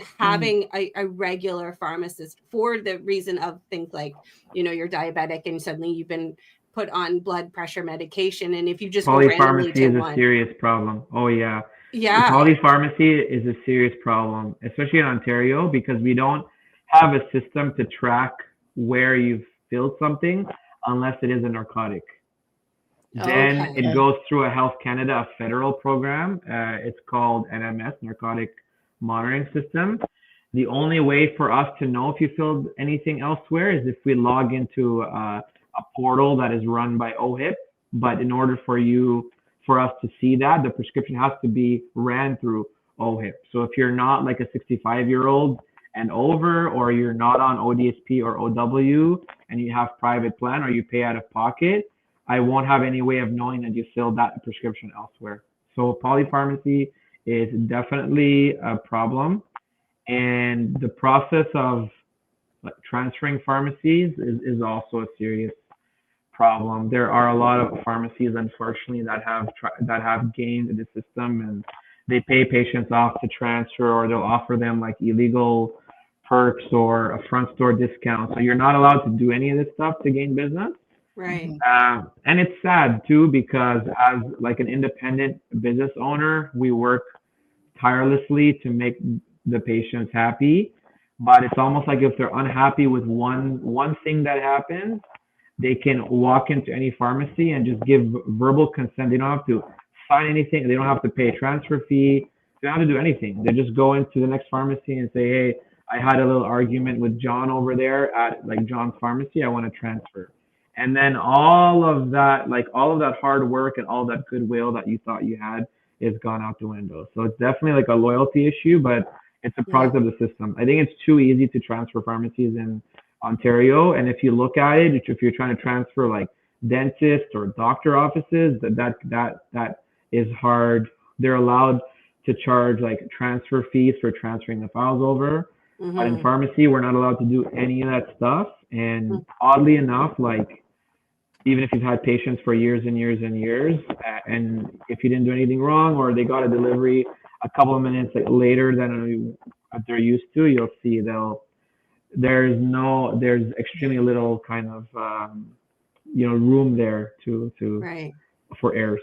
and having a regular pharmacist for the reason of things like, you're diabetic and suddenly you've been put on blood pressure medication. And if you just go randomly Polypharmacy to is a one. serious problem. Oh yeah. Yeah. Polypharmacy is a serious problem, especially in Ontario, because we don't have a system to track where you've filled something unless it is a narcotic. Then it Okay. goes through a Health Canada, a federal program. It's called NMS, Narcotic Monitoring System. The only way for us to know if you filled anything elsewhere is if we log into a portal that is run by OHIP. But in order for us to see that, the prescription has to be ran through OHIP. So if you're not like a 65-year-old and over, or you're not on ODSP or OW, and you have private plan or you pay out of pocket, I won't have any way of knowing that you filled that prescription elsewhere. So polypharmacy is definitely a problem. And the process of like transferring pharmacies is also a serious problem. There are a lot of pharmacies, unfortunately, that have gamed the system, and they pay patients off to transfer, or they'll offer them like illegal perks or a front store discount. So you're not allowed to do any of this stuff to gain business. Right. And it's sad too, because as like an independent business owner, we work tirelessly to make the patients happy. But it's almost like if they're unhappy with one thing that happens, they can walk into any pharmacy and just give verbal consent. They don't have to sign anything. They don't have to pay a transfer fee. They don't have to do anything. They just go into the next pharmacy and say, hey, I had a little argument with John over there at like John's pharmacy. I want to transfer. And then all of that hard work and all that goodwill that you thought you had is gone out the window. So it's definitely like a loyalty issue, but it's a Yeah. product of the system. I think it's too easy to transfer pharmacies in Ontario. And if you look at it, if you're trying to transfer like dentist or doctor offices, that is hard. They're allowed to charge like transfer fees for transferring the files over. But in Mm-hmm. pharmacy, we're not allowed to do any of that stuff. And oddly enough, like even if you've had patients for years and years and years, and if you didn't do anything wrong or they got a delivery a couple of minutes like, later than they're used to, you'll see there's extremely little kind of room there to Right. for errors.